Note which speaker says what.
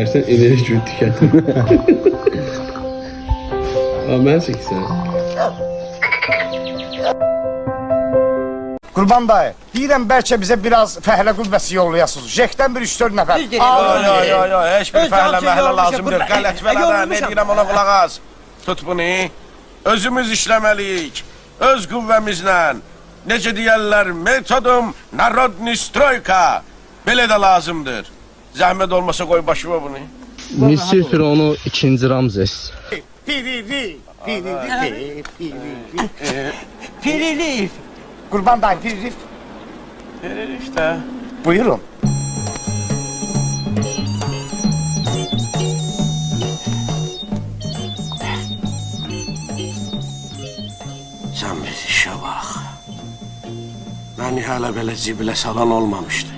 Speaker 1: versən enerji tükətin. Mən çəksən.
Speaker 2: Qurban dayı, deyirəm bəlkə bizə biraz fəhlə qüvvəsi yollayasınız. Jekdən bir 3-4 nəfər.
Speaker 3: Yo, heç bir fəhlə məhlə lazımdır. Qələt vələdə, nə deyirəm ona qulaq az. Tut bunu, özümüz işləməliyik, öz qüvvəmizlə. Necə deyərlər, metodum narodni stroyka. Belə də lazımdır. Zəhmət olmasa qoy başıma bunu.
Speaker 4: Misir Fironu 2. Ramzes.
Speaker 2: Piririf. Qurban dayı, piririf.
Speaker 3: Verir işte.
Speaker 2: Buyurun.
Speaker 3: Sən bir işə bax. Məni hələ belə cibilə salan olmamışdı.